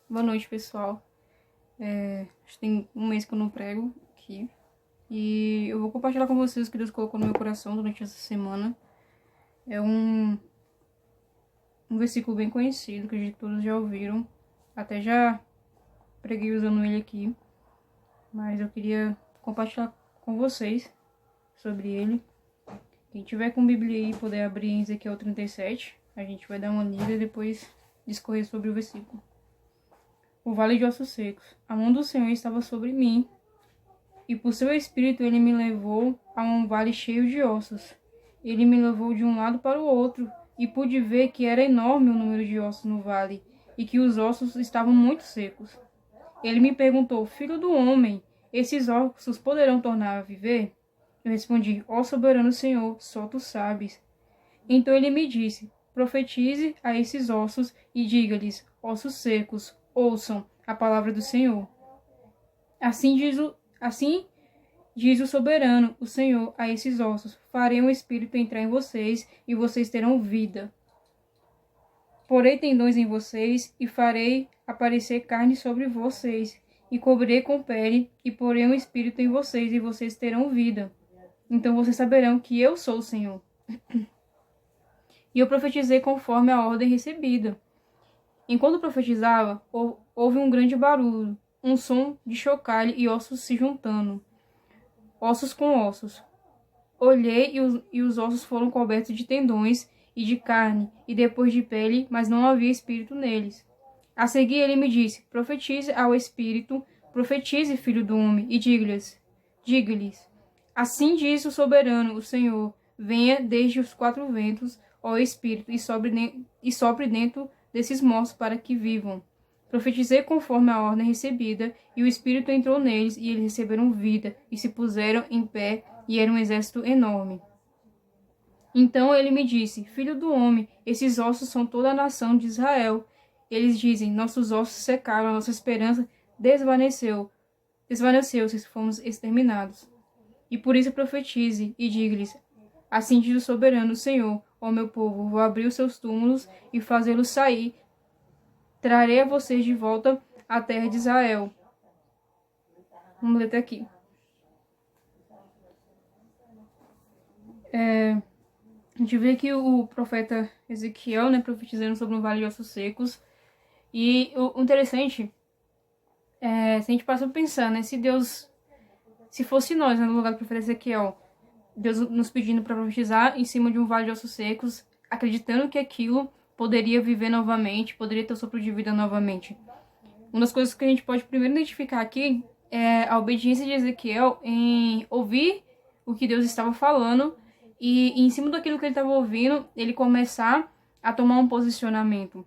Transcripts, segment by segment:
Boa noite, pessoal. Acho que tem um mês que eu não prego aqui. E eu vou compartilhar com vocês o que Deus colocou no meu coração durante essa semana. É um versículo bem conhecido, que acredito que todos já ouviram. Até já preguei usando ele aqui. Mas eu queria compartilhar com vocês sobre ele. Quem tiver com Bíblia aí, poder abrir em Ezequiel 37. A gente vai dar uma lida e depois discorrer sobre o versículo. O vale de ossos secos. A mão do Senhor estava sobre mim, e por seu espírito ele me levou a um vale cheio de ossos. Ele me levou de um lado para o outro, e pude ver que era enorme o número de ossos no vale, e que os ossos estavam muito secos. Ele me perguntou: Filho do homem, esses ossos poderão tornar a viver? Eu respondi: Ó soberano Senhor, só tu sabes. Então ele me disse: Profetize a esses ossos e diga-lhes: Ossos secos, ouçam a palavra do Senhor. Assim diz o soberano, o Senhor, a esses ossos: Farei um espírito entrar em vocês e vocês terão vida. Porei tendões em vocês e farei aparecer carne sobre vocês, e cobrirei com pele e porei um espírito em vocês e vocês terão vida. Então vocês saberão que eu sou o Senhor. E eu profetizei conforme a ordem recebida. Enquanto profetizava, houve um grande barulho, um som de chocalho e ossos se juntando, ossos com ossos. Olhei e os ossos foram cobertos de tendões e de carne, e depois de pele, mas não havia espírito neles. A seguir ele me disse: Profetize ao espírito, profetize, filho do homem, e diga-lhes, assim diz o soberano, o Senhor: Venha desde os quatro ventos, ó espírito, e sopre dentro desses mortos para que vivam. Profetizei conforme a ordem recebida, e o espírito entrou neles, e eles receberam vida, e se puseram em pé, e era um exército enorme. Então ele me disse: Filho do homem, esses ossos são toda a nação de Israel. Eles dizem: Nossos ossos secaram, a nossa esperança desvaneceu-se, fomos exterminados. E por isso profetize e diga-lhes: Assim diz o soberano Senhor, ó meu povo, vou abrir os seus túmulos e fazê-los sair. Trarei a vocês de volta à terra de Israel. Vamos ler até aqui. A gente vê aqui o profeta Ezequiel, né, profetizando sobre um vale de ossos secos. E o interessante se a gente passa a pensar, né, se fosse nós, né, no lugar do profeta Ezequiel, Deus nos pedindo para profetizar em cima de um vale de ossos secos, acreditando que aquilo poderia viver novamente, poderia ter o sopro de vida novamente. Uma das coisas que a gente pode primeiro identificar aqui é a obediência de Ezequiel em ouvir o que Deus estava falando e em cima daquilo que ele estava ouvindo, ele começar a tomar um posicionamento.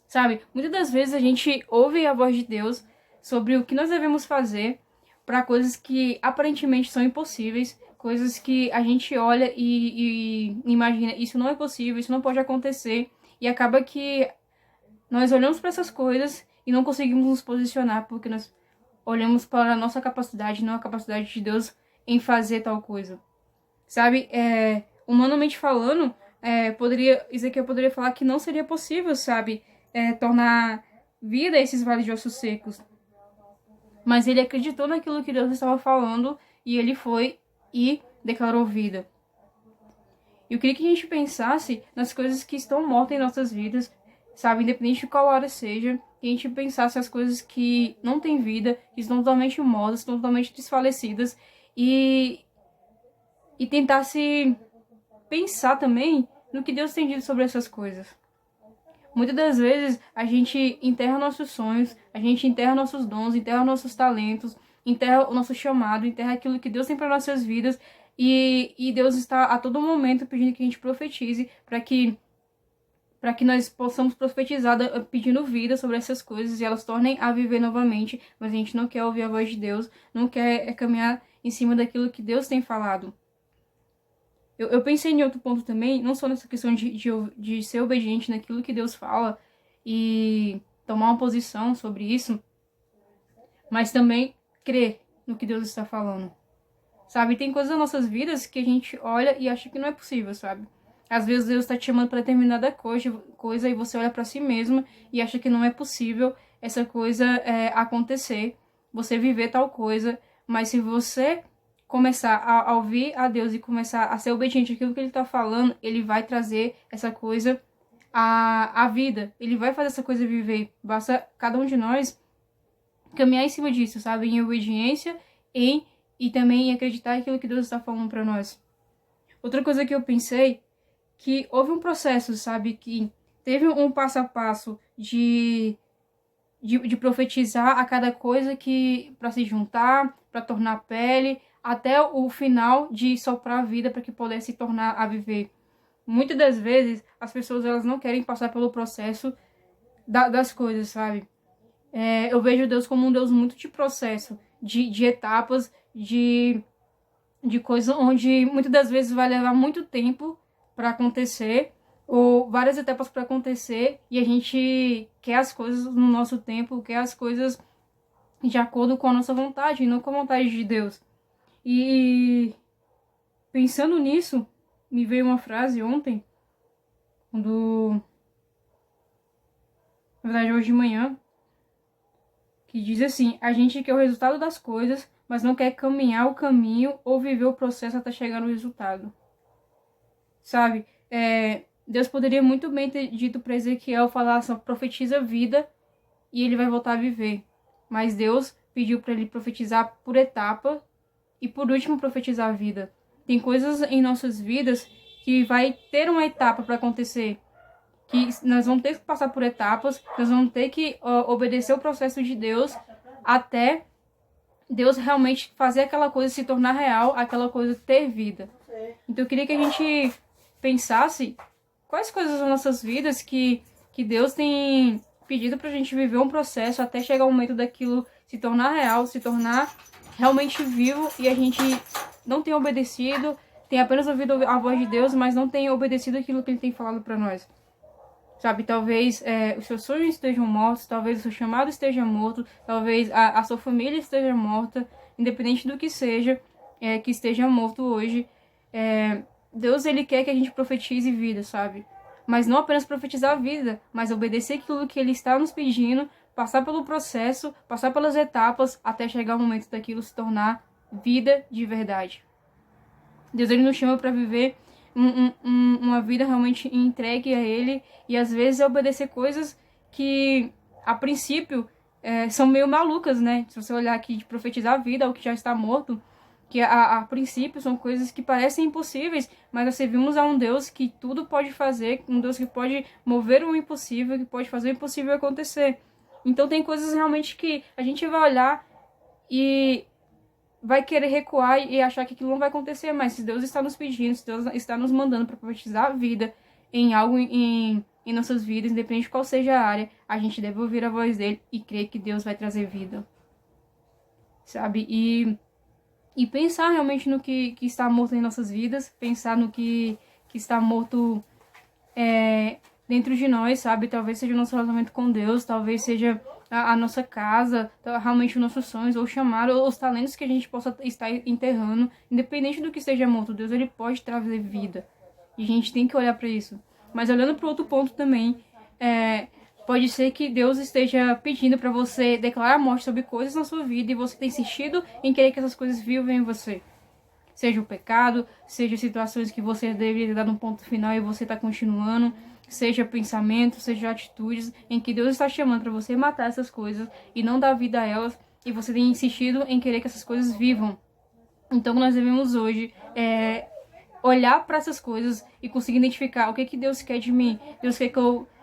Sabe, muitas das vezes a gente ouve a voz de Deus sobre o que nós devemos fazer para coisas que aparentemente são impossíveis, coisas que a gente olha e imagina, isso não é possível, isso não pode acontecer, e acaba que nós olhamos para essas coisas e não conseguimos nos posicionar porque nós olhamos para a nossa capacidade, não a capacidade de Deus em fazer tal coisa. Sabe, humanamente falando, Ezequiel poderia falar que não seria possível, sabe, tornar vida esses vales de ossos secos. Mas ele acreditou naquilo que Deus estava falando e ele foi e declarou vida. Eu queria que a gente pensasse nas coisas que estão mortas em nossas vidas, sabe, independente de qual área seja, que a gente pensasse as coisas que não têm vida, que estão totalmente mortas, estão totalmente desfalecidas, e tentasse pensar também no que Deus tem dito sobre essas coisas. Muitas das vezes a gente enterra nossos sonhos, a gente enterra nossos dons, enterra nossos talentos, enterra o nosso chamado, enterra aquilo que Deus tem para nossas vidas, e Deus está a todo momento pedindo que a gente profetize para que nós possamos profetizar, pedindo vida sobre essas coisas e elas tornem a viver novamente, mas a gente não quer ouvir a voz de Deus, não quer caminhar em cima daquilo que Deus tem falado. Eu pensei em outro ponto também, não só nessa questão de ser obediente naquilo que Deus fala e tomar uma posição sobre isso, mas também crer no que Deus está falando. Sabe, tem coisas nas nossas vidas que a gente olha e acha que não é possível, sabe? Às vezes Deus está te chamando para determinada coisa e você olha para si mesmo e acha que não é possível essa coisa acontecer, você viver tal coisa, mas se você começar a ouvir a Deus e começar a ser obediente àquilo que Ele está falando, Ele vai trazer essa coisa à vida, Ele vai fazer essa coisa viver. Basta cada um de nós caminhar em cima disso, sabe? Em obediência e também em acreditar naquilo que Deus está falando para nós. Outra coisa que eu pensei, que houve um processo, sabe? Que teve um passo a passo de profetizar a cada coisa que para se juntar, para tornar pele, até o final de soprar a vida para que pudesse tornar a viver. Muitas das vezes as pessoas elas não querem passar pelo processo das coisas, sabe? Eu vejo Deus como um Deus muito de processo, de etapas, de coisas onde muitas das vezes vai levar muito tempo para acontecer, ou várias etapas para acontecer, e a gente quer as coisas no nosso tempo, quer as coisas de acordo com a nossa vontade, e não com a vontade de Deus. E pensando nisso, me veio uma frase ontem, na verdade hoje de manhã, que diz assim: a gente quer o resultado das coisas, mas não quer caminhar o caminho ou viver o processo até chegar no resultado. Sabe? Deus poderia muito bem ter dito para Ezequiel, falar só, profetiza vida e ele vai voltar a viver. Mas Deus pediu para ele profetizar por etapa e por último profetizar a vida. Tem coisas em nossas vidas que vai ter uma etapa para acontecer, que nós vamos ter que passar por etapas, nós vamos ter que obedecer o processo de Deus até Deus realmente fazer aquela coisa se tornar real, aquela coisa ter vida. Então eu queria que a gente pensasse quais coisas das nossas vidas que Deus tem pedido pra gente viver um processo até chegar o momento daquilo se tornar real, se tornar realmente vivo, e a gente não tem obedecido, tem apenas ouvido a voz de Deus, mas não tem obedecido aquilo que Ele tem falado pra nós. Sabe, talvez os seus sonhos estejam mortos, talvez o seu chamado esteja morto, talvez a sua família esteja morta, independente do que seja, que esteja morto hoje. Deus, Ele quer que a gente profetize vida, sabe? Mas não apenas profetizar a vida, mas obedecer aquilo que Ele está nos pedindo, passar pelo processo, passar pelas etapas, até chegar o momento daquilo se tornar vida de verdade. Deus, Ele nos chama para viver uma vida realmente entregue a Ele, e às vezes obedecer coisas que, a princípio, são meio malucas, né? Se você olhar aqui de profetizar a vida, o que já está morto, que a princípio são coisas que parecem impossíveis, mas nós servimos a um Deus que tudo pode fazer, um Deus que pode mover o impossível, que pode fazer o impossível acontecer. Então tem coisas realmente que a gente vai olhar e vai querer recuar e achar que aquilo não vai acontecer, mas se Deus está nos pedindo, se Deus está nos mandando para profetizar a vida em algo em nossas vidas, independente de qual seja a área, a gente deve ouvir a voz dele e crer que Deus vai trazer vida, sabe? E pensar realmente no que está morto em nossas vidas, pensar no que está morto dentro de nós, sabe? Talvez seja o nosso relacionamento com Deus, talvez seja a nossa casa, realmente os nossos sonhos, ou chamar, ou os talentos que a gente possa estar enterrando, independente do que esteja morto. Deus, Ele pode trazer vida. E a gente tem que olhar para isso. Mas olhando para outro ponto também, pode ser que Deus esteja pedindo para você declarar a morte sobre coisas na sua vida e você tem insistido em querer que essas coisas vivam em você. Seja o pecado, seja situações que você deveria ter dado um ponto final e você está continuando, seja pensamentos, seja atitudes em que Deus está chamando para você matar essas coisas e não dar vida a elas, e você tem insistido em querer que essas coisas vivam. Então nós devemos hoje olhar para essas coisas e conseguir identificar o que Deus quer de mim. Deus quer que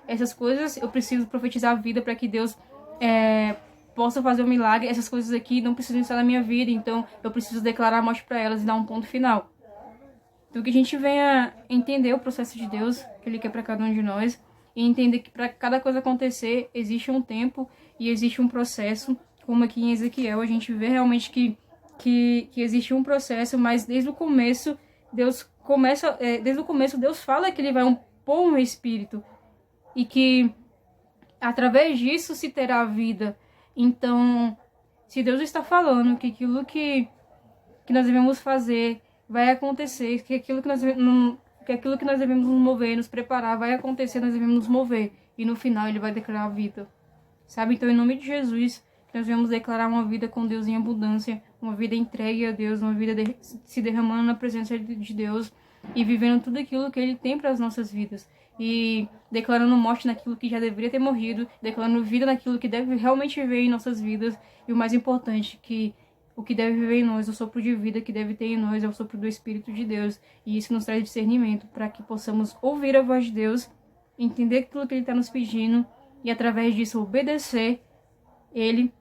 essas coisas, eu preciso profetizar a vida para que Deus possa fazer um milagre. Essas coisas aqui não precisam estar na minha vida, então eu preciso declarar a morte para elas e dar um ponto final. Então que a gente venha entender o processo de Deus que Ele quer para cada um de nós, e entender que para cada coisa acontecer existe um tempo e existe um processo, como aqui em Ezequiel a gente vê realmente que existe um processo, mas desde o começo Deus fala que Ele vai pôr um espírito e que através disso se terá a vida. Então, se Deus está falando que aquilo que nós devemos fazer vai acontecer, que aquilo que nós porque aquilo que nós devemos nos mover, nos preparar, vai acontecer, nós devemos nos mover. E no final ele vai declarar a vida. Sabe? Então, em nome de Jesus, nós vamos declarar uma vida com Deus em abundância, uma vida entregue a Deus, uma vida se derramando na presença de Deus e vivendo tudo aquilo que Ele tem para as nossas vidas. E declarando morte naquilo que já deveria ter morrido, declarando vida naquilo que deve realmente viver em nossas vidas. E o mais importante, que o que deve viver em nós, o sopro de vida que deve ter em nós, é o sopro do Espírito de Deus. E isso nos traz discernimento para que possamos ouvir a voz de Deus, entender aquilo que Ele está nos pedindo e através disso obedecer Ele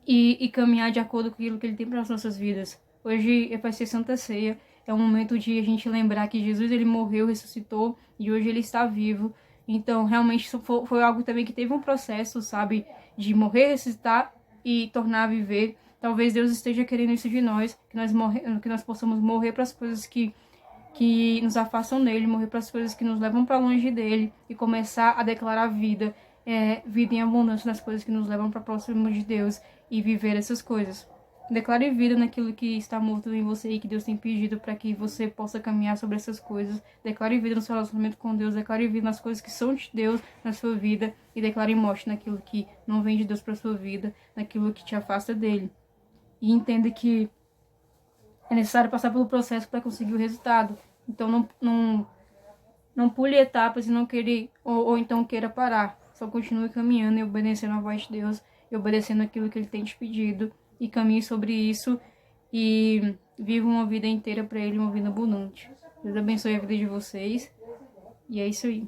e caminhar de acordo com aquilo que Ele tem para as nossas vidas. Hoje vai ser Santa Ceia, é um momento de a gente lembrar que Jesus ele morreu, ressuscitou e hoje Ele está vivo. Então realmente isso foi algo também que teve um processo, sabe, de morrer, ressuscitar e tornar a viver. Talvez Deus esteja querendo isso de nós, que nós possamos morrer para as coisas que nos afastam dele, morrer para as coisas que nos levam para longe dele e começar a declarar vida, vida em abundância nas coisas que nos levam para próximo de Deus e viver essas coisas. Declare vida naquilo que está morto em você e que Deus tem pedido para que você possa caminhar sobre essas coisas. Declare vida no seu relacionamento com Deus, declare vida nas coisas que são de Deus na sua vida e declare morte naquilo que não vem de Deus para sua vida, naquilo que te afasta dele. E entenda que é necessário passar pelo processo para conseguir o resultado. Então não pule etapas e não querer, ou então queira parar. Só continue caminhando e obedecendo a voz de Deus, e obedecendo aquilo que Ele tem te pedido, e caminhe sobre isso, e viva uma vida inteira para Ele, uma vida abundante. Deus abençoe a vida de vocês, e é isso aí.